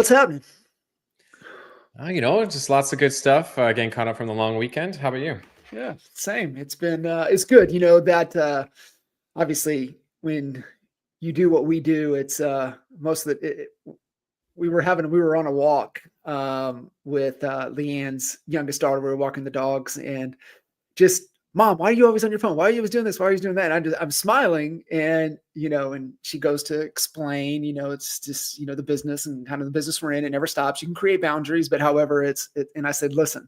What's happening? Just lots of good stuff. Getting caught up from the long weekend. How about you? Yeah, same. It's good. You know that obviously when you do what we do, it's most of we were on a walk with Leanne's youngest daughter. We were walking the dogs and just, Mom, why are you always on your phone? Why are you always doing this? Why are you doing that? And I'm smiling, and and she goes to explain, it's just, the business and kind of the business we're in. It never stops. You can create boundaries, but however, and I said, listen,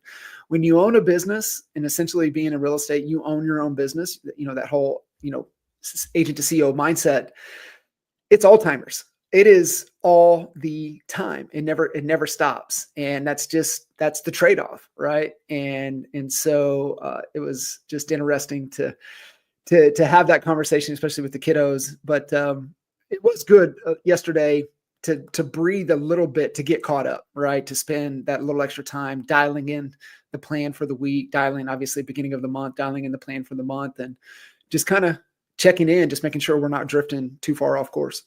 when you own a business and essentially being in real estate, you own your own business. That whole, agent to CEO mindset. It's all timers. It is all the time. It never stops. And that's the trade-off. Right. And so it was just interesting to have that conversation, especially with the kiddos. But it was good yesterday to breathe a little bit, to get caught up, right. To spend that little extra time dialing in the plan for the week, dialing, obviously, beginning of the month, dialing in the plan for the month, and just kind of checking in, just making sure we're not drifting too far off course.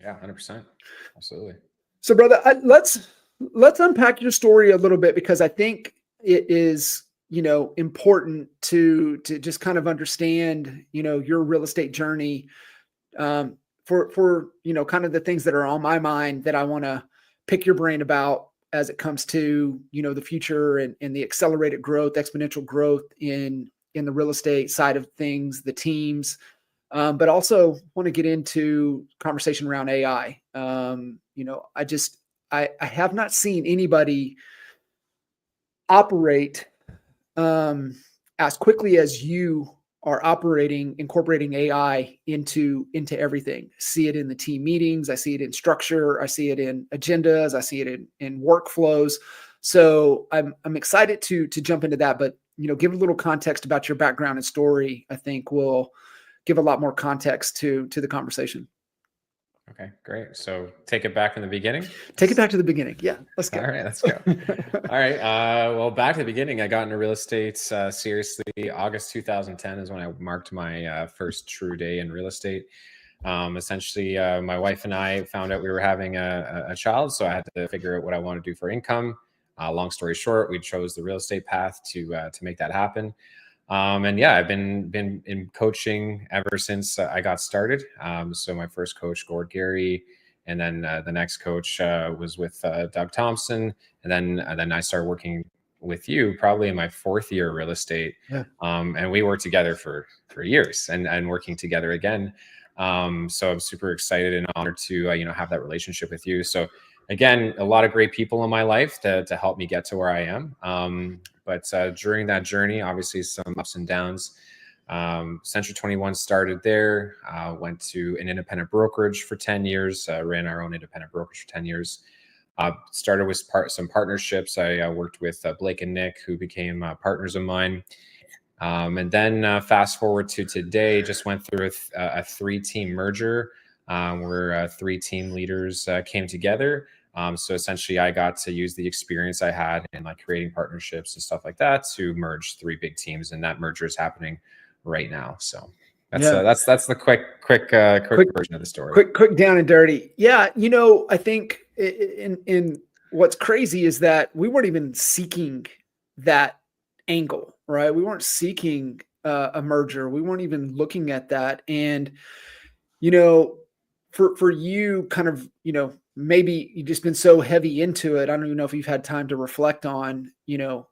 Yeah, 100%. Absolutely. So, brother, let's unpack your story a little bit, because I think it is, important to just kind of understand, your real estate journey, for kind of the things that are on my mind that I want to pick your brain about as it comes to, the future and the accelerated growth, exponential growth in the real estate side of things, the teams. But also want to get into conversation around AI. I have not seen anybody operate as quickly as you are operating, incorporating AI into everything. See it in the team meetings. I see it in structure. I see it in agendas. I see it in workflows. So I'm excited to jump into that. But give a little context about your background and story. I think will give a lot more context to the conversation. Okay, great. So take it back from the beginning. Take it back to the beginning. Yeah, let's go. All right, let's go. All right. Well, back to the beginning. I got into real estate seriously. August 2010 is when I marked my first true day in real estate. Essentially, my wife and I found out we were having a child, so I had to figure out what I wanted to do for income. Long story short, we chose the real estate path to make that happen. And yeah, I've been in coaching ever since I got started. So my first coach, Gord Gary, and then the next coach was with Doug Thompson, and then I started working with you probably in my fourth year of real estate. Yeah. And we worked together for years and working together again. So I'm super excited and honored to have that relationship with you. So again, a lot of great people in my life to help me get to where I am. But during that journey, obviously some ups and downs. Century 21 started there, went to an independent brokerage for 10 years, ran our own independent brokerage for 10 years. Started with some partnerships. I worked with Blake and Nick, who became partners of mine. And then fast forward to today, just went through a 3-team merger where 3 team leaders came together. So essentially I got to use the experience I had in like creating partnerships and stuff like that to merge 3 big teams. And that merger is happening right now. So that's the quick version of the story. Quick down and dirty. Yeah. I think in what's crazy is that we weren't even seeking that angle, right? We weren't seeking a merger. We weren't even looking at that. And, for you kind of, maybe you've just been so heavy into it. I don't even know if you've had time to reflect on,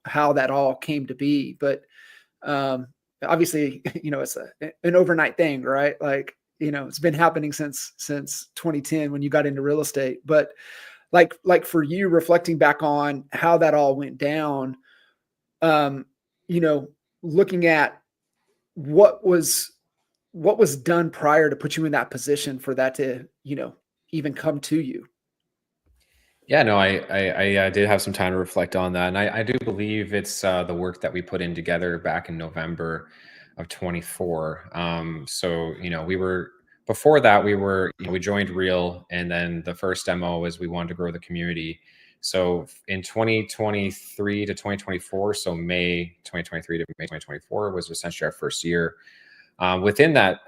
how that all came to be, but obviously, it's an overnight thing, right? Like, it's been happening since 2010 when you got into real estate. But like for you, reflecting back on how that all went down, looking at what was done prior to put you in that position for that to, even come to you. Yeah, no, I did have some time to reflect on that. And I do believe it's the work that we put in together back in November of 24. So, before that, we joined Real, and then the first demo was we wanted to grow the community. So in 2023 to 2024, so May 2023 to May 2024 was essentially our first year. Within that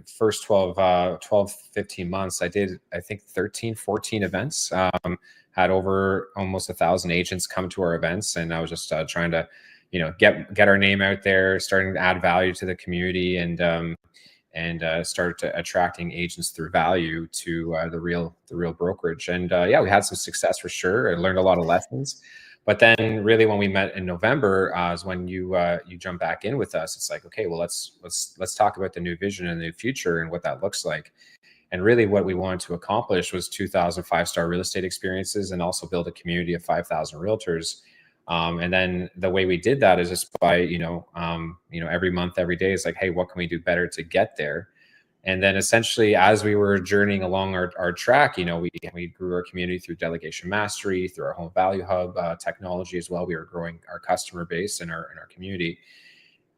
first 12, 15 months, I did, I think, 13, 14 events. had over almost 1,000 agents come to our events, and I was just trying to, get our name out there, starting to add value to the community, and started to attracting agents through value to the real brokerage. And yeah, we had some success for sure. I learned a lot of lessons. But then really when we met in November is when you jump back in with us. It's like, okay, well, let's talk about the new vision and the new future and what that looks like. And really what we wanted to accomplish was 2,000 5-star real estate experiences and also build a community of 5,000 realtors. And then the way we did that is just by, every month, every day is like, hey, what can we do better to get there? And then essentially, as we were journeying along our track, we grew our community through delegation mastery, through our home value hub technology as well. We were growing our customer base in our community.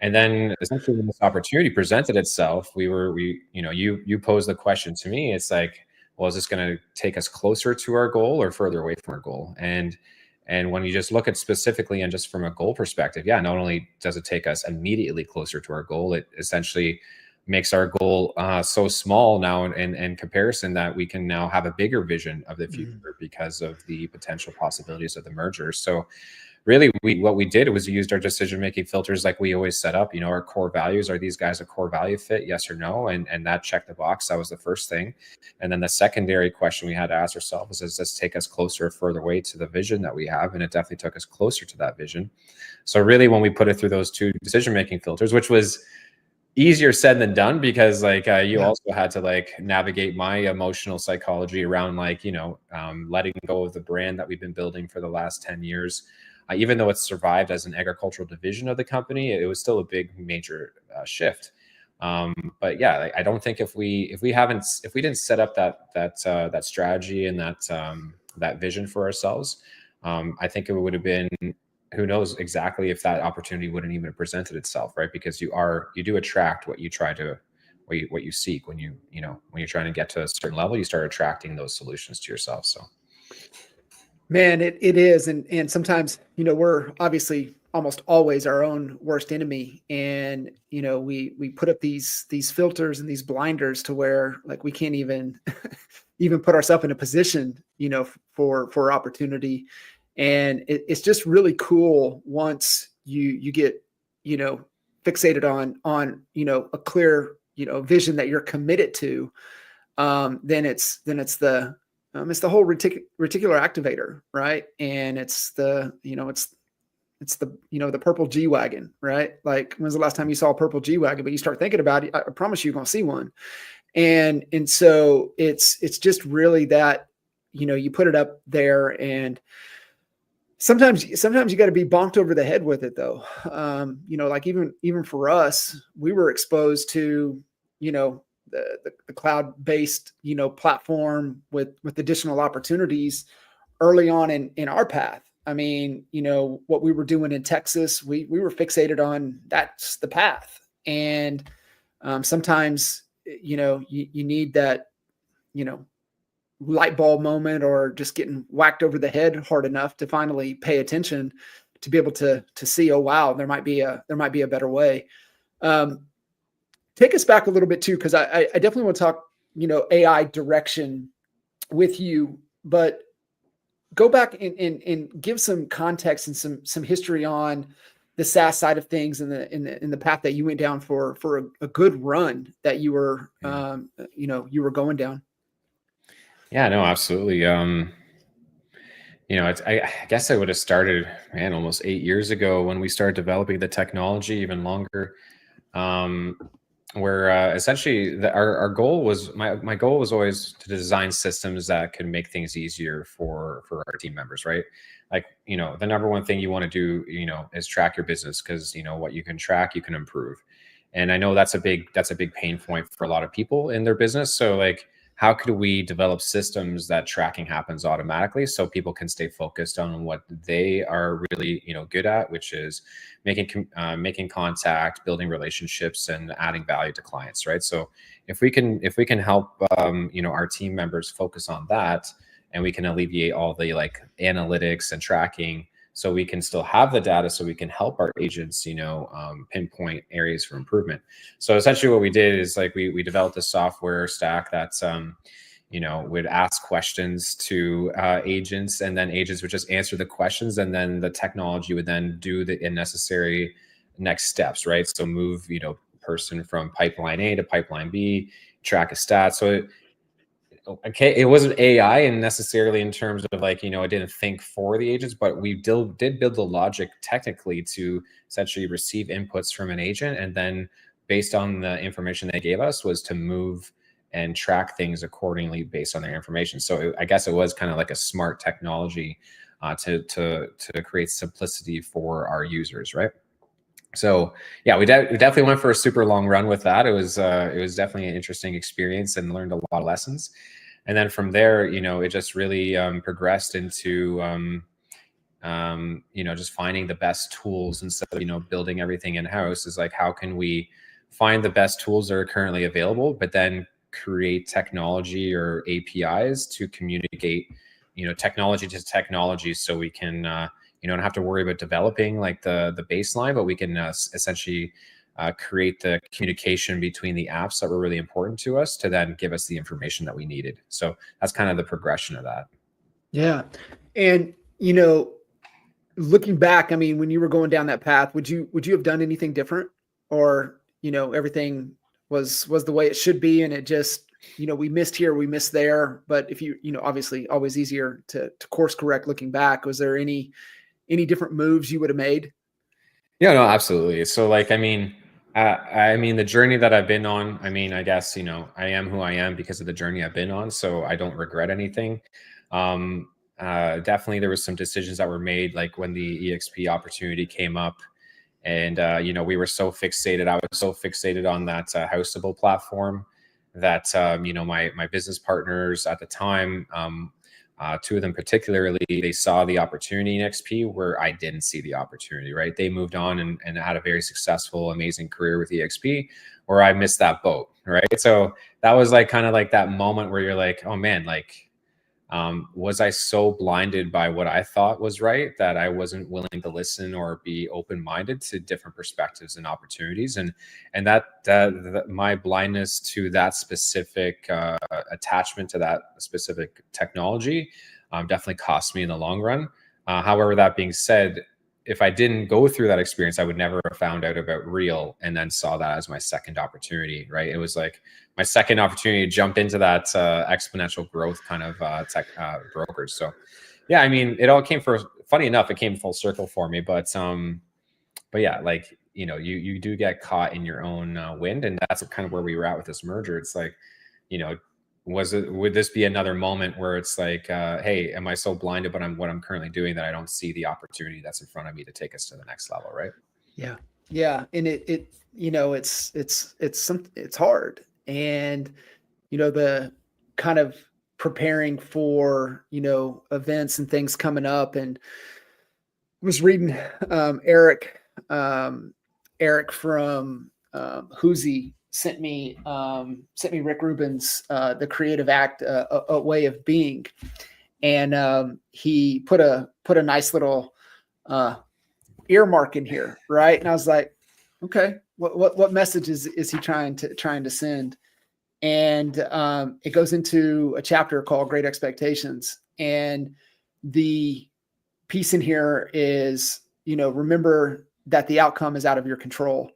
And then essentially when this opportunity presented itself, you posed the question to me. It's like, well, is this going to take us closer to our goal or further away from our goal? And when you just look at specifically and just from a goal perspective, yeah, not only does it take us immediately closer to our goal, it essentially makes our goal so small now in comparison that we can now have a bigger vision of the future because of the potential possibilities of the merger. So really what we did was we used our decision-making filters like we always set up. Our core values, are these guys a core value fit, yes or no? And that checked the box. That was the first thing. And then the secondary question we had to ask ourselves is, does this take us closer or further away to the vision that we have? And it definitely took us closer to that vision. So really when we put it through those two decision-making filters, which was easier said than done, because you also had to navigate my emotional psychology around letting go of the brand that we've been building for the last 10 years. Even though it's survived as an agricultural division of the company, it was still a big major shift. But yeah, I don't think if we didn't set up that strategy and that vision for ourselves, I think it would have been, who knows exactly if that opportunity wouldn't even have presented itself, right? Because you do attract what you seek. When you're trying to get to a certain level, you start attracting those solutions to yourself. So, man, it is, and sometimes we're obviously almost always our own worst enemy, and we put up these filters and these blinders to where we can't even put ourselves in a position for opportunity. And it's just really cool once you get, fixated on, a clear, vision that you're committed to. Then it's the whole reticular activator, right? And it's the purple G-Wagon, right? Like, when's the last time you saw a purple G-Wagon? But you start thinking about it, I promise you're going to see one. And so it's just really that, you put it up there, and sometimes you got to be bonked over the head with it, though. Even for us, we were exposed to, the cloud-based, platform with additional opportunities early on in our path. I mean, what we were doing in Texas, we were fixated on that's the path. And sometimes, you need that, light bulb moment, or just getting whacked over the head hard enough to finally pay attention to be able to see, oh, wow, there might be a better way. Take us back a little bit too, because I definitely want to talk, AI direction with you, but go back and give some context and some history on the SaaS side of things and the path that you went down for a good run that you were, you were going down. Yeah, no, absolutely. I guess I would have started, almost 8 years ago when we started developing the technology, even longer. Where essentially our goal was, my goal was always to design systems that could make things easier for our team members, right? The number one thing you want to do, is track your business, because what you can track, you can improve. And I know that's a big pain point for a lot of people in their business. So how could we develop systems that tracking happens automatically so people can stay focused on what they are really, good at, which is making contact, building relationships, and adding value to clients, right? So if we can help, our team members focus on that, and we can alleviate all the analytics and tracking, so we can still have the data, so we can help our agents, pinpoint areas for improvement. So essentially what we did is we developed a software stack that's, would ask questions to agents, and then agents would just answer the questions, and then the technology would then do the necessary next steps, right? So move, person from pipeline A to pipeline B, track a stat. So it wasn't AI and necessarily in terms of like, it didn't think for the agents, but we did build the logic technically to essentially receive inputs from an agent. And then based on the information they gave us was to move and track things accordingly based on their information. So I guess it was kind of like a smart technology to create simplicity for our users, right? So yeah, we definitely went for a super long run with that. It was definitely an interesting experience and learned a lot of lessons. And then from there, it just really progressed into just finding the best tools instead of building everything in house. Is like, how can we find the best tools that are currently available, but then create technology or APIs to communicate technology to technology, so we can don't have to worry about developing like the baseline, but we can essentially create the communication between the apps that were really important to us to then give us the information that we needed. So that's kind of the progression of that. Yeah. And, looking back, I mean, when you were going down that path, would you have done anything different, or, everything was the way it should be? And it just, we missed here, we missed there. But if you obviously always easier to course correct looking back. Was there any different moves you would have made? Yeah, no, absolutely. So like, I mean, the journey that I've been on, I guess, I am who I am because of the journey I've been on. So I don't regret anything. Definitely there was some decisions that were made, like when the EXP opportunity came up, and, we were so fixated. I was so fixated on that houseable platform that, my business partners at the time, two of them particularly, they saw the opportunity in XP where I didn't see the opportunity, right? They moved on and had a very successful, amazing career with EXP, where I missed that boat, right? So that was like kind of like that moment where you're like, oh man, like, was I so blinded by what I thought was right that I wasn't willing to listen or be open-minded to different perspectives and opportunities? And that my blindness to that specific attachment to that specific technology definitely cost me in the long run. However, that being said, if I didn't go through that experience, I would never have found out about Real and then saw that as my second opportunity, right? It was like my second opportunity to jump into that exponential growth kind of tech brokerage. So yeah, I mean, it all came funny enough, it came full circle for me, but yeah, like, you do get caught in your own wind, and that's kind of where we were at with this merger. It's like, would this be another moment where it's like, hey, am I so blinded by what I'm currently doing that I don't see the opportunity that's in front of me to take us to the next level, right? Yeah. Yeah. And it's hard. And, the kind of preparing for, events and things coming up. And I was reading Eric from Whoosy sent me Rick Rubin's The Creative Act, a Way of Being, and he put a nice little earmark in here, right? And I was like, okay, what message is he trying to send? And it goes into a chapter called Great Expectations, and the piece in here is, remember that the outcome is out of your control.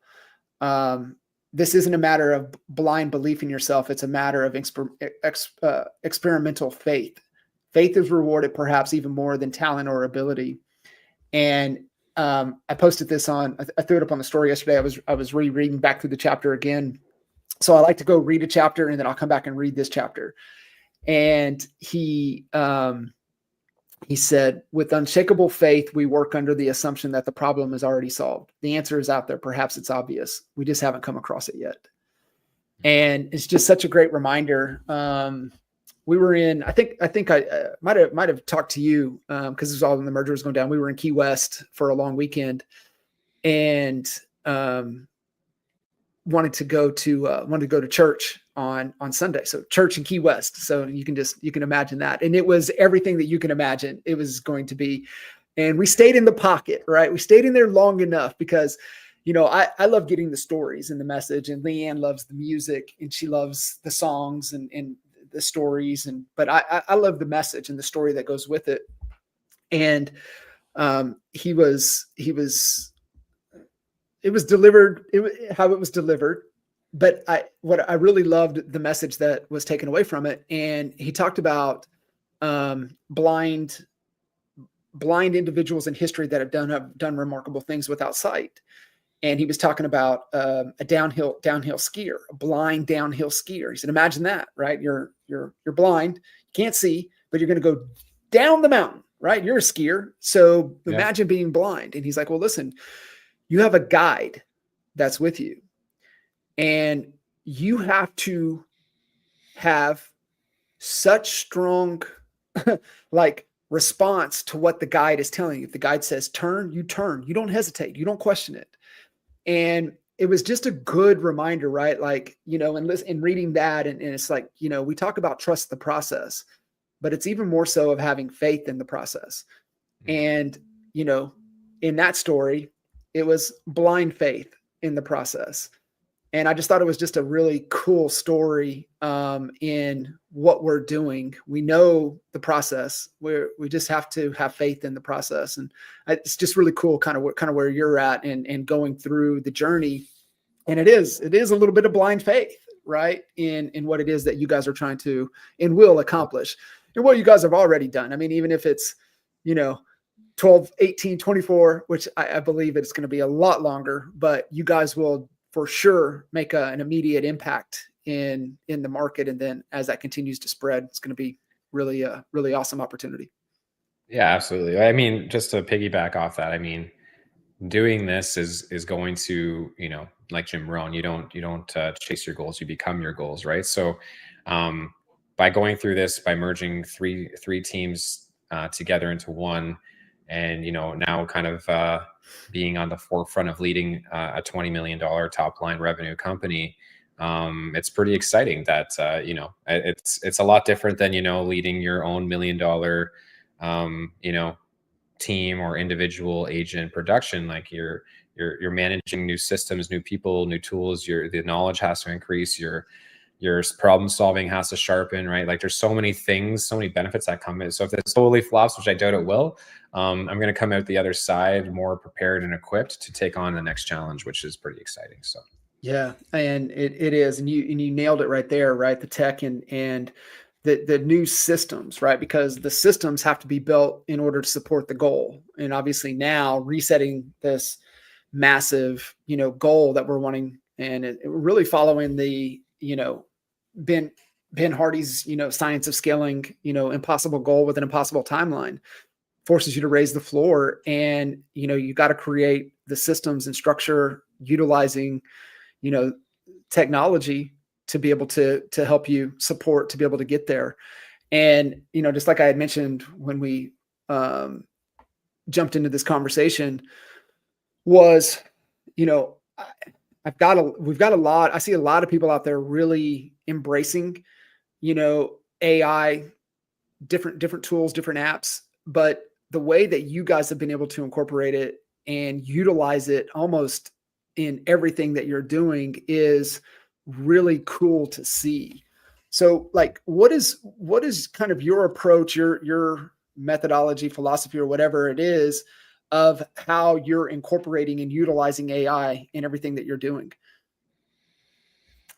This isn't a matter of blind belief in yourself. It's a matter of experimental faith. Faith is rewarded perhaps even more than talent or ability. And I posted this I threw it up on the story yesterday. I was rereading back through the chapter again. So I like to go read a chapter and then I'll come back and read this chapter. And he said, with unshakable faith, we work under the assumption that the problem is already solved. The answer is out there. Perhaps it's obvious. We just haven't come across it yet. And it's just such a great reminder. We were in, I think I might have talked to you because this was all when the merger was going down. We were in Key West for a long weekend, and wanted to go to church on Sunday. So church in Key West. So you can imagine that. And it was everything that you can imagine it was going to be. And we stayed in the pocket, right? We stayed in there long enough because, I love getting the stories and the message, and Leanne loves the music and she loves the songs and the stories, but I love the message and the story that goes with it. And it was delivered how it was delivered. But what I really loved the message that was taken away from it. And he talked about blind individuals in history that have done remarkable things without sight. And he was talking about a downhill skier, a blind downhill skier. He said, imagine that, right? You're blind, you can't see, but you're going to go down the mountain, right? You're a skier. So imagine being blind. And he's like, well, listen, you have a guide that's with you, and you have to have such strong like response to what the guide is telling you. If the guide says turn, you turn. You don't hesitate. You don't question it. And it was just a good reminder, right? Like, and reading that, and it's like, we talk about trust the process, but it's even more so of having faith in the process. And, in that story, it was blind faith in the process. And I just thought it was just a really cool story in what we're doing. We know the process. We just have to have faith in the process. And it's just really cool kind of where you're at and going through the journey. And it is a little bit of blind faith, right? In what it is that you guys are trying to and will accomplish, and what you guys have already done. I mean, even if it's, 12, 18, 24, which I believe it's going to be a lot longer, but you guys will for sure make an immediate impact in the market. And then as that continues to spread, it's going to be really awesome opportunity. Yeah, absolutely. I mean, just to piggyback off that, I mean, doing this is going to, like Jim Rohn, you don't chase your goals, you become your goals, right? So by going through this, by merging three teams together into one, and now kind of being on the forefront of leading a $20 million top line revenue company, it's pretty exciting that it's a lot different than leading your own $1 million team or individual agent production. Like you're managing new systems, new people, new tools. The knowledge has to increase. Your problem solving has to sharpen, right? Like there's so many things, so many benefits that come in. So if this totally flops, which I doubt it will, I'm going to come out the other side more prepared and equipped to take on the next challenge, which is pretty exciting. So yeah, and it is, and you nailed it right there, right? The tech and the new systems, right? Because the systems have to be built in order to support the goal. And obviously now resetting this massive, goal that we're wanting, and it really following the, Ben Hardy's, science of scaling, impossible goal with an impossible timeline, forces you to raise the floor. And, you got to create the systems and structure utilizing, technology to be able to help you support, to be able to get there. And, just like I had mentioned when we jumped into this conversation was, we've got a lot. I see a lot of people out there really embracing, AI, different tools, different apps, but the way that you guys have been able to incorporate it and utilize it almost in everything that you're doing is really cool to see. So like, what is kind of your approach, your methodology, philosophy, or whatever it is, of how you're incorporating and utilizing AI in everything that you're doing?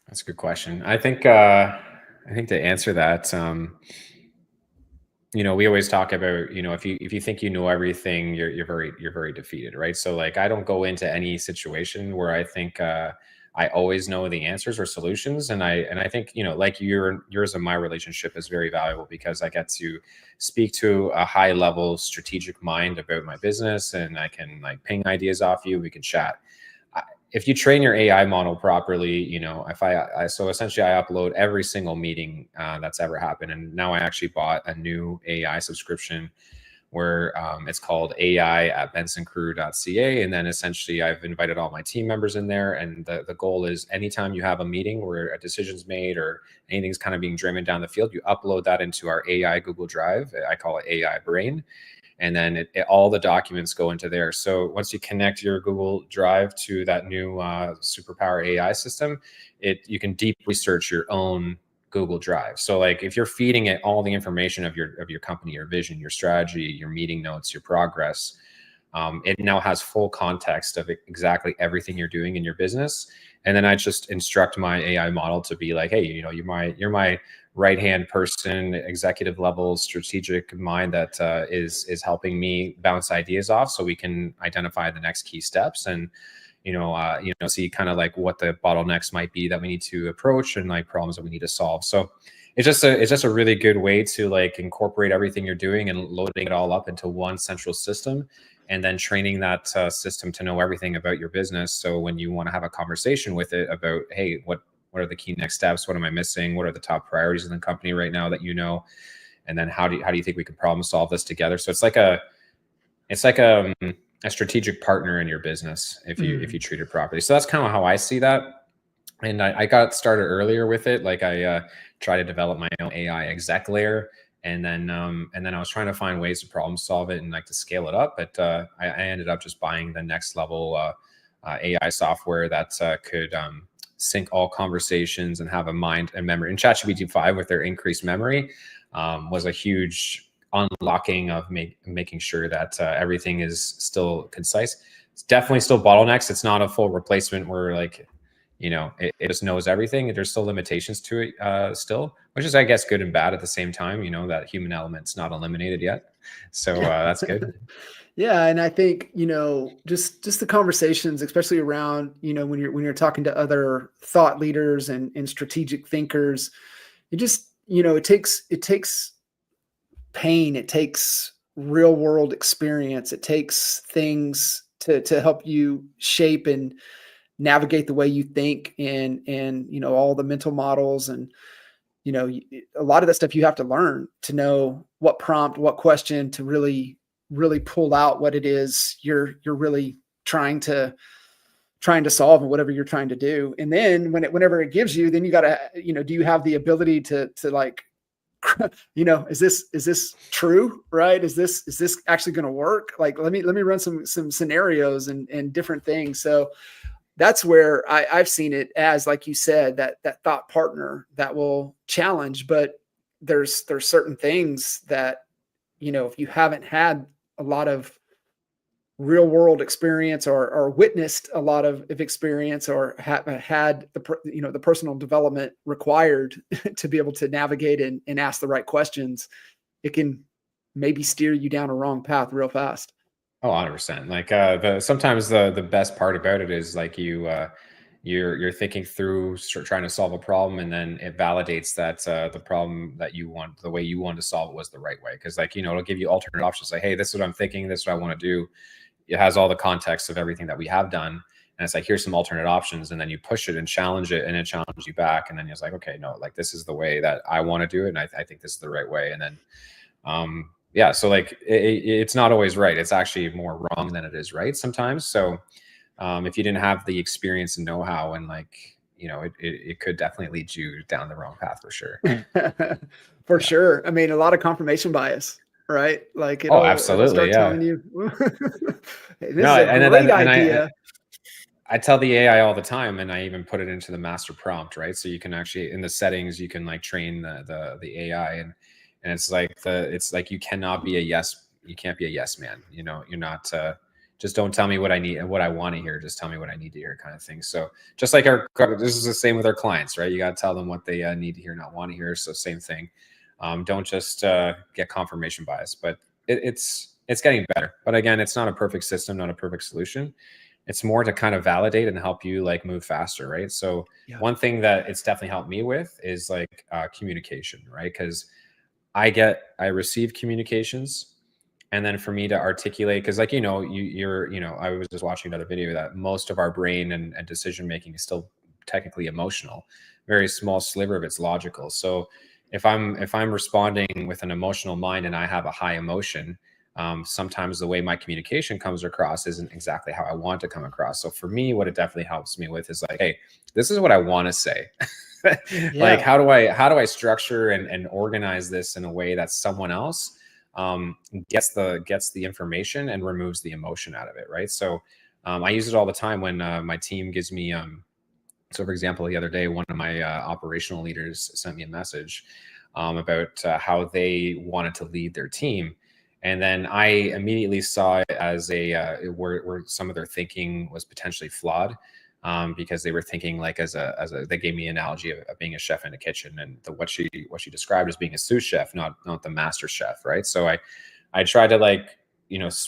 That's a good question. I think to answer that, we always talk about, if you think you know everything, you're very defeated, right? So like, I don't go into any situation where I think I always know the answers or solutions, and I think like yours and my relationship is very valuable because I get to speak to a high level strategic mind about my business, and I can like ping ideas off you. We can chat. If you train your AI model properly, so essentially I upload every single meeting that's ever happened. And now I actually bought a new AI subscription where it's called AI@bensoncrew.ca. And then essentially I've invited all my team members in there. And the goal is anytime you have a meeting where a decision's made or anything's kind of being driven down the field, you upload that into our AI Google Drive. I call it AI Brain. And then all the documents go into there. So once you connect your Google Drive to that new superpower AI system, you can deep research your own Google Drive. So like if you're feeding it all the information of your company, your vision, your strategy, your meeting notes, your progress, it now has full context of exactly everything you're doing in your business. And then I just instruct my AI model to be like, hey, you know, you're my right-hand person, executive level, strategic mind that is helping me bounce ideas off, so we can identify the next key steps and see kind of like what the bottlenecks might be that we need to approach and like problems that we need to solve. So it's just a really good way to like incorporate everything you're doing and loading it all up into one central system, and then training that system to know everything about your business. So when you want to have a conversation with it about, hey, what are the key next steps? What am I missing? What are the top priorities in the company right now that you know? And then how do you think we could problem solve this together? So it's like a strategic partner in your business if you treat it properly. So that's kind of how I see that. And I got started earlier with it. Like I tried to develop my own AI exec layer, and then I was trying to find ways to problem solve it and like to scale it up. But I ended up just buying the next level AI software that could sync all conversations and have a mind and memory. And ChatGPT 5 with their increased memory was a huge unlocking of making sure that everything is still concise. It's definitely still bottlenecks. It's not a full replacement where like, it just knows everything. There's still limitations to it still, which is, I guess, good and bad at the same time. That human element's not eliminated yet. So that's good. Yeah. And I think, just the conversations, especially around, when you're talking to other thought leaders and strategic thinkers, it just, it takes pain. It takes real world experience. It takes things to help you shape and navigate the way you think, and all the mental models, and a lot of that stuff you have to learn to know what prompt, what question to really pull out what it is you're really trying to solve and whatever you're trying to do. And then whenever it gives you, then you got to, do you have the ability to like, is this true? Right? Is this actually going to work? Like, let me run some scenarios and different things. So that's where I've seen it as, like you said, that thought partner that will challenge. But there's certain things that, if you haven't had a lot of real world experience or witnessed a lot of experience, or had the personal development required to be able to navigate and ask the right questions, it can maybe steer you down a wrong path real fast. Oh, 100%. Like sometimes the best part about it is like you're thinking through trying to solve a problem, and then it validates that the problem that you want, the way you want to solve it, was the right way. Because like, it'll give you alternate options. Like, hey, this is what I'm thinking. This is what I want to do. It has all the context of everything that we have done. And it's like, here's some alternate options. And then you push it and challenge it, and it challenges you back. And then it's like, okay, no, like this is the way that I want to do it. And I think this is the right way. And then, yeah, so like it's not always right. It's actually more wrong than it is right sometimes. So if you didn't have the experience and know-how, and like, it could definitely lead you down the wrong path for sure. For sure. I mean, a lot of confirmation bias, right? Like it'll absolutely, start telling you, hey, this is a great idea. I tell the AI all the time, and I even put it into the master prompt, right? So you can actually, in the settings, you can like train the AI, and it's like you cannot be you can't be a yes man. You're not just don't tell me what I need and what I want to hear. Just tell me what I need to hear, kind of thing. So just like this is the same with our clients, right? You got to tell them what they need to hear, not want to hear. So same thing. Don't just get confirmation bias, but it's getting better. But again, it's not a perfect system, not a perfect solution. It's more to kind of validate and help you like move faster, right? So one thing that it's definitely helped me with is like communication, right? Because I receive communications, and then for me to articulate, because like, I was just watching another video that most of our brain and decision making is still technically emotional. Very small sliver of it's logical. So if I'm responding with an emotional mind and I have a high emotion, sometimes the way my communication comes across isn't exactly how I want to come across. So for me, what it definitely helps me with is like, hey, this is what I want to say. Like, how do I structure and organize this in a way that someone else gets the information and removes the emotion out of it, right? So I use it all the time when my team gives me So for example, the other day, one of my operational leaders sent me a message about how they wanted to lead their team. And then I immediately saw it as where some of their thinking was potentially flawed, because they were thinking like they gave me an analogy of being a chef in a kitchen, and what she described as being a sous chef, not the master chef, right? So I tried to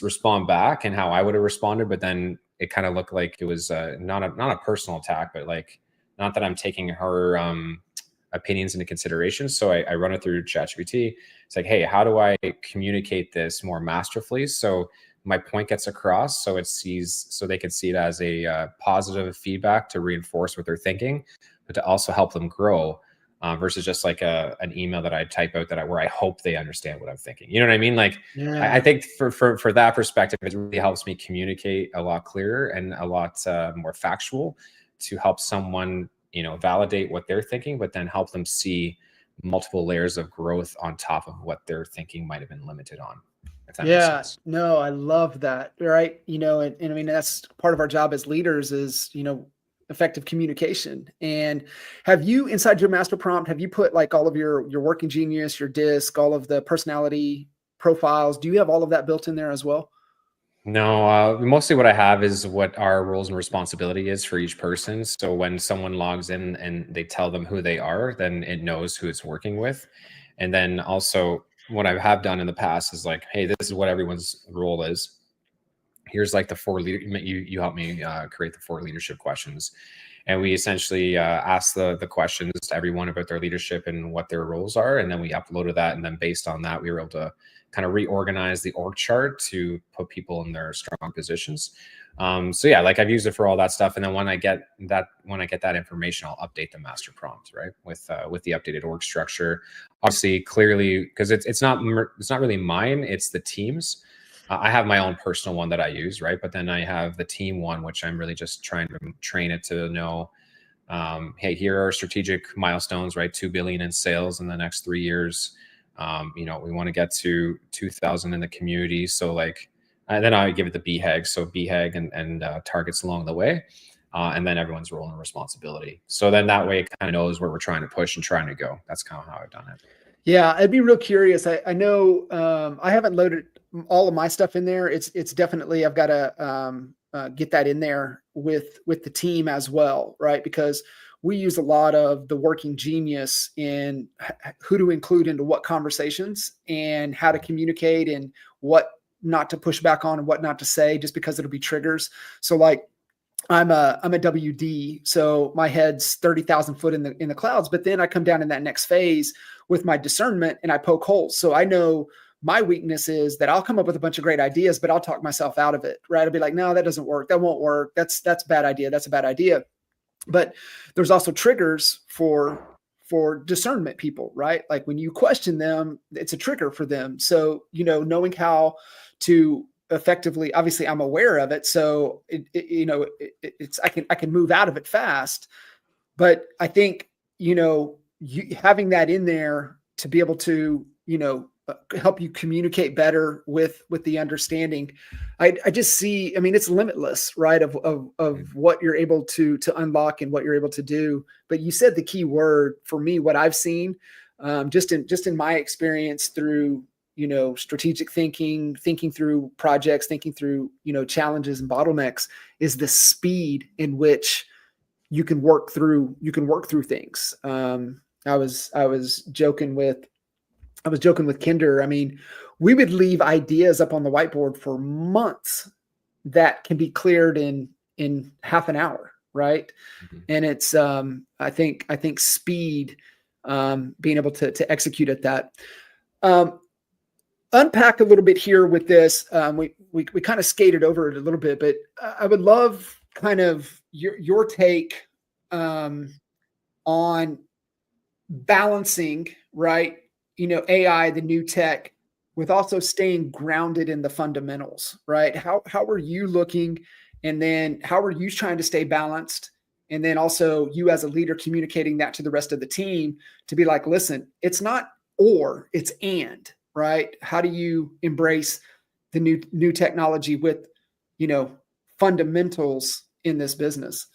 respond back and how I would have responded, but then it kind of looked like it was not a personal attack, but like, not that I'm taking her opinions into consideration. So I run it through ChatGPT. It's like, hey, how do I communicate this more masterfully so my point gets across, so they can see it as a positive feedback to reinforce what they're thinking, but to also help them grow, versus just like an email that I type out where I hope they understand what I'm thinking. You know what I mean? Like, I think for that perspective, it really helps me communicate a lot clearer and a lot more factual, to help someone, validate what they're thinking, but then help them see multiple layers of growth on top of what their thinking might have been limited on. If that makes sense. No, I love that. Right. And I mean, that's part of our job as leaders is, effective communication. And have you, inside your master prompt, have you put like all of your working genius, your disc, all of the personality profiles? Do you have all of that built in there as well? No, mostly what I have is what our roles and responsibility is for each person. So when someone logs in and they tell them who they are, then it knows who it's working with. And then also what I have done in the past is like, hey, this is what everyone's role is. Here's like the four you helped me create the 4 leadership questions. And we essentially asked the questions to everyone about their leadership and what their roles are. And then we uploaded that. And then based on that, we were able to kind of reorganize the org chart to put people in their strong positions. So yeah, like I've used it for all that stuff. And then when I get that information, I'll update the master prompt, right? With the updated org structure, obviously clearly, because it's not really mine, it's the team's. I have my own personal one that I use, right? But then I have the team one, which I'm really just trying to train it to know, hey, here are strategic milestones, right? 2 billion in sales in the next 3 years. We want to get to 2,000 in the community. So like, and then I give it the BHAG. So BHAG and targets along the way. And then everyone's role and responsibility. So then that way it kind of knows where we're trying to push and trying to go. That's kind of how I've done it. Yeah, I'd be real curious. I know I haven't loaded all of my stuff in there. It's definitely, I've got to get that in there with the team as well, right? Because we use a lot of the working genius in who to include into what conversations and how to communicate and what not to push back on and what not to say, just because it'll be triggers. So like, I'm a WD, so my head's 30,000 foot in the clouds, but then I come down in that next phase with my discernment and I poke holes. So I know my weakness is that I'll come up with a bunch of great ideas, but I'll talk myself out of it, right? I'll be like, no, that doesn't work. That won't work. That's a bad idea. That's a bad idea. But there's also triggers for discernment people, right? Like when you question them, it's a trigger for them. So, knowing how to effectively, obviously I'm aware of it. So it's, I can move out of it fast, but I think, having that in there to be able to, help you communicate better with the understanding. I just see, I mean, it's limitless, right? Of what you're able to unlock and what you're able to do. But you said the key word for me, what I've seen, just in my experience through, strategic thinking through projects, thinking through, challenges and bottlenecks, is the speed in which you can work through things. I was joking with Kinder. I mean, we would leave ideas up on the whiteboard for months that can be cleared in half an hour, right? Mm-hmm. And it's I think speed, being able to execute at that. Unpack a little bit here with this. We kind of skated over it a little bit, but I would love kind of your take on balancing, right? AI, the new tech, with also staying grounded in the fundamentals, right? How are you looking, and then how are you trying to stay balanced? And then also you as a leader communicating that to the rest of the team to be like, listen, it's not or, it's and, right? How do you embrace the new technology with, fundamentals in this business?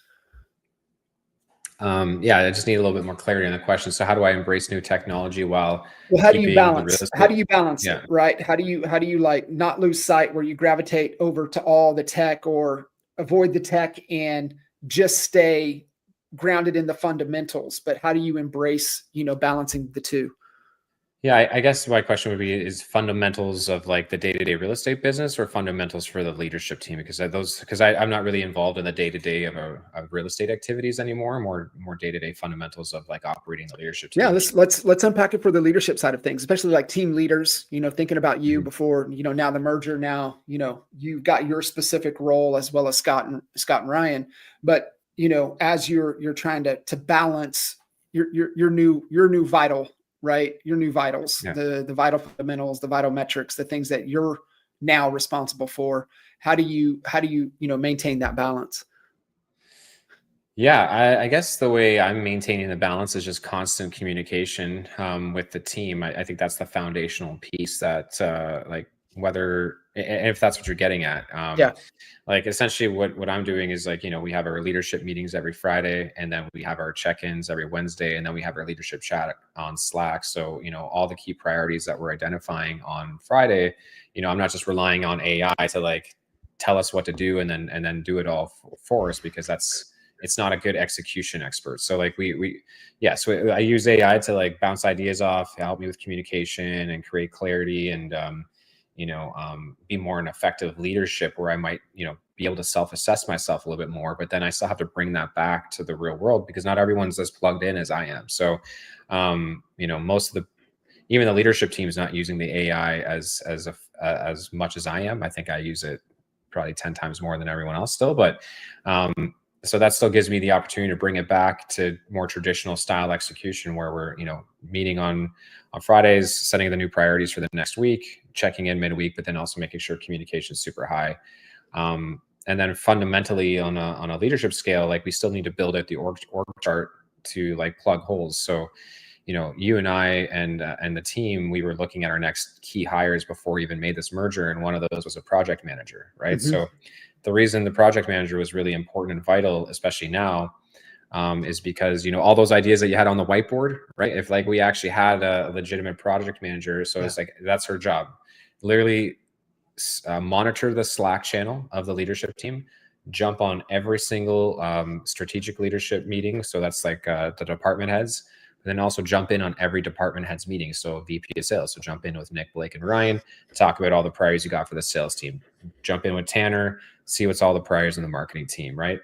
Yeah, I just need a little bit more clarity on the question. So how do I embrace new technology while Well, keeping the real how estate? do you balance Yeah. it, right? How do you like not lose sight where you gravitate over to all the tech or avoid the tech and just stay grounded in the fundamentals, but how do you embrace, balancing the two? Yeah, I guess my question would be: is fundamentals of like the day-to-day real estate business, or fundamentals for the leadership team? Because I'm not really involved in the day-to-day of real estate activities anymore. More day-to-day fundamentals of like operating the leadership Yeah, team. let's unpack it for the leadership side of things, especially like team leaders, thinking about you Mhm. before, now the merger, now, you've got your specific role as well as Scott and Ryan. But, as you're trying to balance your new vital, right? Your new vitals, Yeah. the vital fundamentals, the vital metrics, the things that you're now responsible for. How do you maintain that balance? Yeah, I guess the way I'm maintaining the balance is just constant communication with the team. I think that's the foundational piece that, like, if that's what you're getting at, Yeah. like essentially what I'm doing is like, we have our leadership meetings every Friday, and then we have our check-ins every Wednesday, and then we have our leadership chat on Slack. So, all the key priorities that we're identifying on Friday, I'm not just relying on AI to like tell us what to do and then do it all for us, because it's not a good execution expert. So like so I use AI to like bounce ideas off, help me with communication and create clarity, and be more an effective leadership, where I might, be able to self-assess myself a little bit more, but then I still have to bring that back to the real world, because not everyone's as plugged in as I am. So, most of even the leadership team is not using the AI as much as I am. I think I use it probably 10 times more than everyone else still, but so that still gives me the opportunity to bring it back to more traditional style execution, where we're, meeting on Fridays, setting the new priorities for the next week, checking in midweek, but then also making sure communication is super high. And then fundamentally on a leadership scale, like we still need to build out the org chart to like plug holes. So, you and I and the team, we were looking at our next key hires before we even made this merger, and one of those was a project manager, right? Mhm. So the reason the project manager was really important and vital, especially now, is because, all those ideas that you had on the whiteboard, right? If like we actually had a legitimate project manager, so Yeah. it's like that's her job, literally monitor the Slack channel of the leadership team, jump on every single strategic leadership meeting. So that's like the department heads, but then also jump in on every department heads meeting. So VP of sales, so jump in with Nick, Blake, and Ryan, talk about all the priorities you got for the sales team. Jump in with Tanner, see what's all the priorities in the marketing team, right?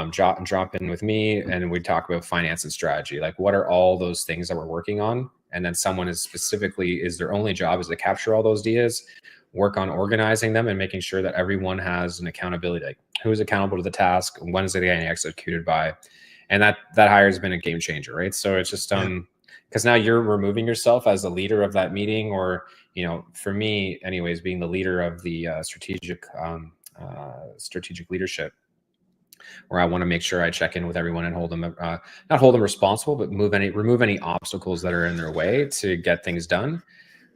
Drop in with me, and we talk about finance and strategy. Like, what are all those things that we're working on? And then someone is their only job is to capture all those ideas, work on organizing them, and making sure that everyone has an accountability, like who is accountable to the task, when is it getting executed by. And that hire has been a game changer, right? So it's just Yeah. because now you're removing yourself as the leader of that meeting, or for me anyways, being the leader of the strategic leadership, where I want to make sure I check in with everyone and hold them, not hold them responsible, but remove any obstacles that are in their way to get things done.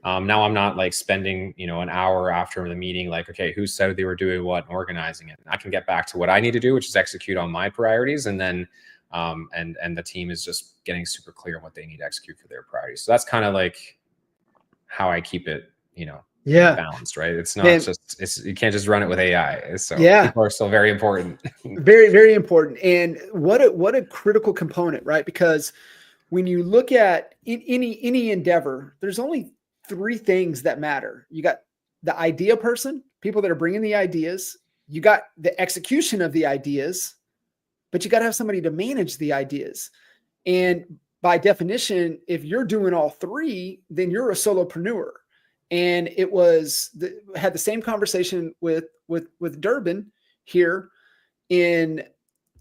Now I'm not like spending, an hour after the meeting, like, okay, who said they were doing what, and organizing it. I can get back to what I need to do, which is execute on my priorities. And then, and the team is just getting super clear on what they need to execute for their priorities. So that's kind of like how I keep it, Yeah. balanced, right? It's not Man, just, you can't just run it with AI. So yeah. people are still very important. Very, very important. And what a critical component, right? Because when you look at any endeavor, there's only three things that matter. You got the idea person, people that are bringing the ideas. You got the execution of the ideas, but you got to have somebody to manage the ideas. And by definition, if you're doing all three, then you're a solopreneur. And had the same conversation with Durbin here in.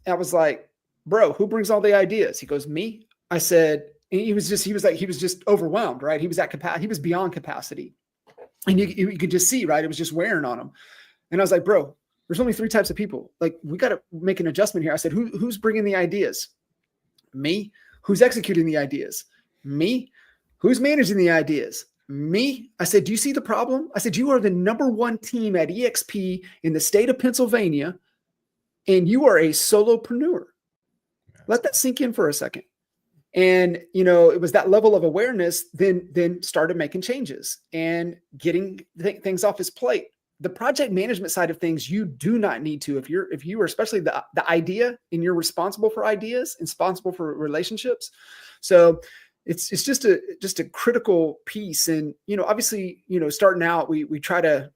I was like, bro, who brings all the ideas? He goes, me. I said, he was just overwhelmed, right? He was at capacity, he was beyond capacity. And you could just see, right? It was just wearing on him. And I was like, bro, there's only three types of people. Like, we got to make an adjustment here. I said, who's bringing the ideas? Me. Who's executing the ideas? Me. Who's managing the ideas? Me. I said, do you see the problem? I said, you are the number one team at EXP in the state of Pennsylvania, and you are a solopreneur. let that sink in for a second. And, it was that level of awareness, then started making changes and getting things off his plate. The project management side of things, you do not need to, if you are, especially the idea, and you're responsible for ideas, responsible for relationships. So it's just a critical piece. And, obviously, starting out, we try to,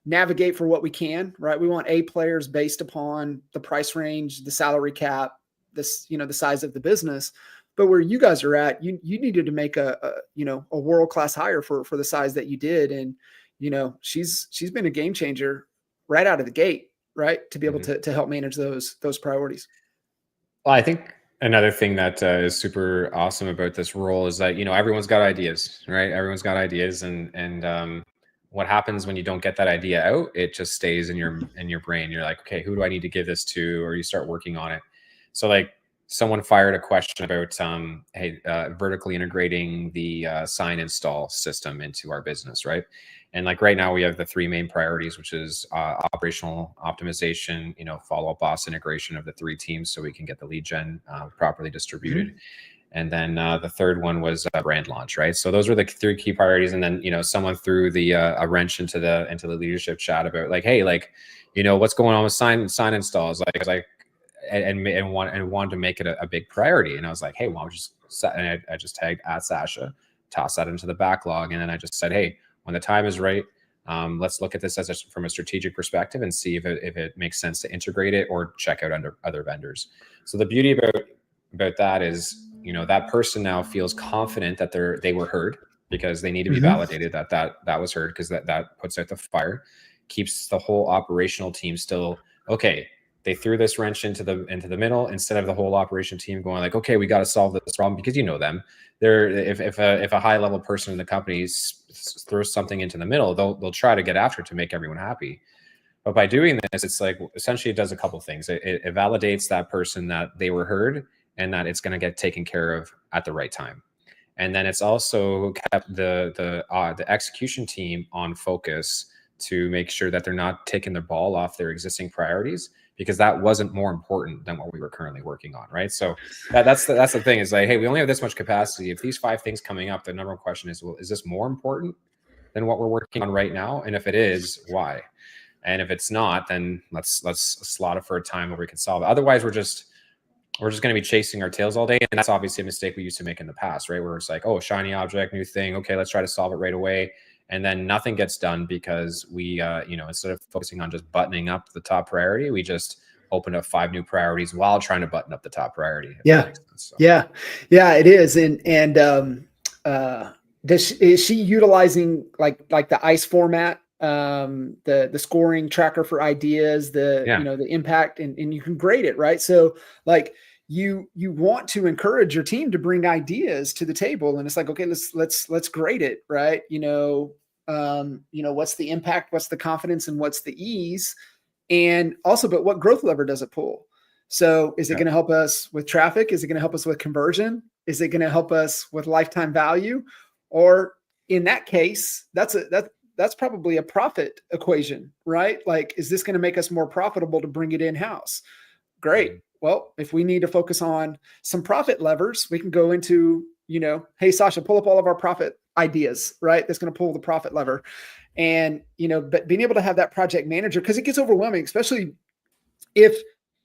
navigate for what we can, right? We want A players based upon the price range, the salary cap, this, the size of the business. But where you guys are at, you needed to make a world-class hire for the size that you did. And, she's been a game changer right out of the gate, right? To be able to help manage those priorities. Well, I think another thing that is super awesome about this role is that, everyone's got ideas, right? Everyone's got ideas, and what happens when you don't get that idea out, it just stays in your brain. You're like, okay, who do I need to give this to? Or you start working on it. So like, someone fired a question about, vertically integrating the sign install system into our business, right? And like right now we have the 3 main priorities, which is operational optimization, follow-up boss integration of the 3 teams so we can get the lead gen properly distributed. And then the third one was brand launch, right? So those were the 3 key priorities. And then, someone threw the a wrench into the leadership chat about like, hey, like, what's going on with sign installs? And wanted to make it a big priority. And I was like, hey, well, I just tagged at Sasha, toss that into the backlog. And then I just said, hey, when the time is right, let's look at this from a strategic perspective and see if it makes sense to integrate it or check out under other vendors. So the beauty about that is, that person now feels confident that they were heard, because they need to be validated that was heard, because that puts out the fire, keeps the whole operational team still okay. They threw this wrench into the middle, instead of the whole operation team going like, okay, we got to solve this problem, because them. If a high level person in the company throws something into the middle, they'll try to get after it to make everyone happy. But by doing this, it's like essentially it does a couple things. It validates that person that they were heard and that it's going to get taken care of at the right time. And then it's also kept the execution team on focus to make sure that they're not taking their ball off their existing priorities, because that wasn't more important than what we were currently working on, right? So that's the thing, is like, hey, we only have this much capacity. If these 5 things coming up, the number one question is, well, is this more important than what we're working on right now? And if it is, why? And if it's not, then let's slot it for a time where we can solve it. Otherwise, we're just going to be chasing our tails all day. And that's obviously a mistake we used to make in the past, right? Where it's like, oh, shiny object, new thing. Okay, let's try to solve it right away. And then nothing gets done because we, instead of focusing on just buttoning up the top priority, we just opened up 5 new priorities while trying to button up the top priority. Yeah. So. Yeah, it is. And is she utilizing like the ICE format, the scoring tracker for ideas, the impact, and you can grade it, right? So like you want to encourage your team to bring ideas to the table, and it's like, okay, let's grade it, right? What's the impact, what's the confidence, and what's the ease, and also, but what growth lever does it pull? So is it going to help us with traffic? Is it going to help us with conversion? Is it going to help us with lifetime value? Or in that case, that's probably a profit equation, right? Like, is this going to make us more profitable to bring it in-house? Great. Well, if we need to focus on some profit levers, we can go into, hey, Sasha, pull up all of our profit ideas, right? That's going to pull the profit lever. And, but being able to have that project manager, because it gets overwhelming, especially if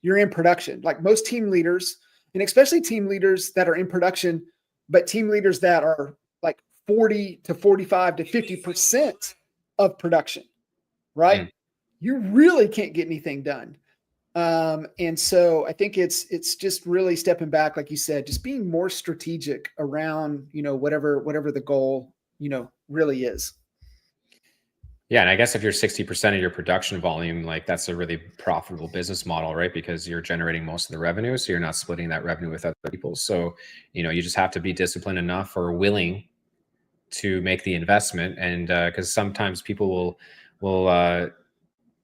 you're in production. Like most team leaders, and especially team leaders that are in production, but team leaders that are like 40 to 45 to 50% of production, right? You really can't get anything done. And so I think it's just really stepping back, like you said, just being more strategic around, whatever the goal, really is. Yeah. And I guess if you're 60% of your production volume, like that's a really profitable business model, right? Because you're generating most of the revenue. So you're not splitting that revenue with other people. So, you just have to be disciplined enough or willing to make the investment. And because sometimes people will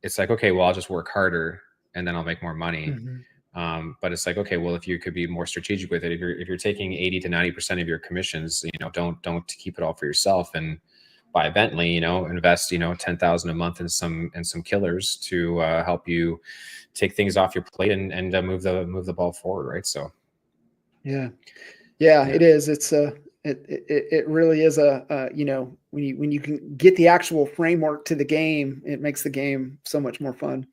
it's like, okay, well, I'll just work harder and then I'll make more money. But it's like, okay, well, if you could be more strategic with it, if you're taking 80 to 90% of your commissions, don't keep it all for yourself, and buy a Bentley, invest, 10,000 a month in some killers to help you take things off your plate and move the ball forward. Right. So Yeah. Yeah. It is. It really is you know, when you can get the actual framework to the game, it makes the game so much more fun.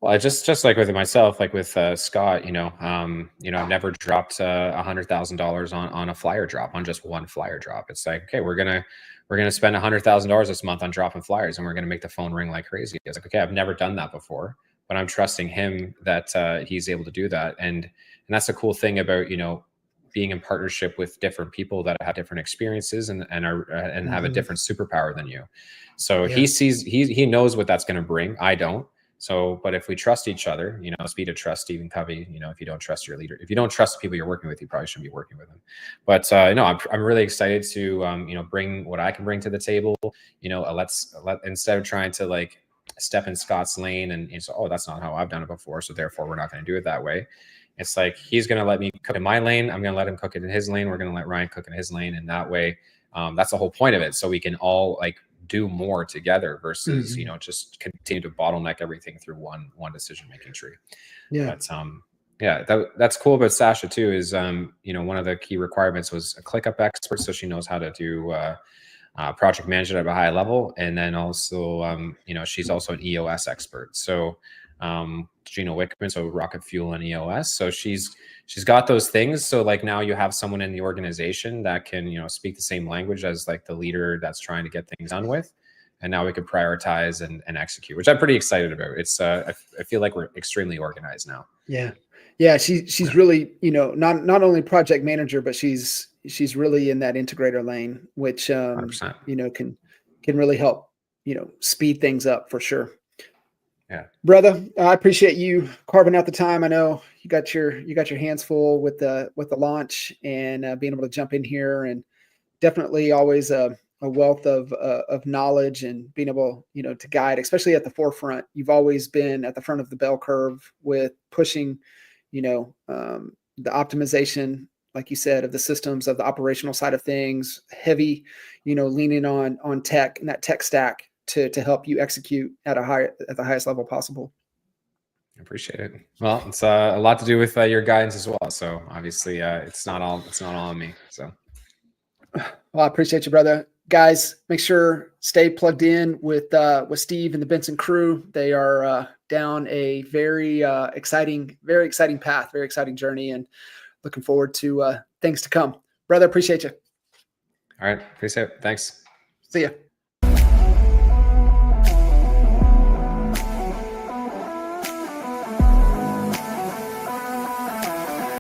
Well, I just like with myself, like with Scott, I've never dropped $100,000 on a flyer drop, on just one flyer drop. It's like, okay, we're gonna spend $100,000 this month on dropping flyers, and we're gonna make the phone ring like crazy. It's like, okay, I've never done that before, but I'm trusting him that he's able to do that, and that's the cool thing about being in partnership with different people that have different experiences and have a Mhm. different superpower than you. So Yeah. he knows what that's going to bring. I don't. So, but if we trust each other, speed of trust, Stephen Covey, if you don't trust your leader, if you don't trust the people you're working with, you probably shouldn't be working with them. But no, I'm really excited to, bring what I can bring to the table. Instead of trying to like step in Scott's lane and say, oh, that's not how I've done it before, so therefore we're not going to do it that way. It's like he's going to let me cook in my lane. I'm going to let him cook it in his lane. We're going to let Ryan cook in his lane, and that way, that's the whole point of it. So we can all like do more together versus Mhm. just continue to bottleneck everything through one decision making tree. Yeah. But yeah, that's cool about Sasha too. Is one of the key requirements was a ClickUp expert, so she knows how to do project management at a high level, and then also she's also an EOS expert. So Gina Wickman, so rocket fuel and EOS. So she's got those things. So like now you have someone in the organization that can speak the same language as like the leader that's trying to get things done with. And now we could prioritize and execute, which I'm pretty excited about. It's I feel like we're extremely organized now. Yeah. Yeah. She's really, not only project manager, but she's really in that integrator lane, which 100%. Can really help, speed things up for sure. Yeah. Brother, I appreciate you carving out the time. I know you got your hands full with the launch and being able to jump in here, and definitely always a wealth of knowledge and being able to guide, especially at the forefront. You've always been at the front of the bell curve with pushing, the optimization, like you said, of the systems, of the operational side of things, heavy, leaning on tech and that tech stack to help you execute at the highest level possible. I appreciate it. Well, it's a lot to do with your guidance as well. So obviously, it's not all on me. So. Well, I appreciate you, brother. Guys, make sure stay plugged in with Steve and the Benson crew. They are down a very exciting path, very exciting journey, and looking forward to things to come. Brother, appreciate you. All right. Appreciate it. Thanks. See ya.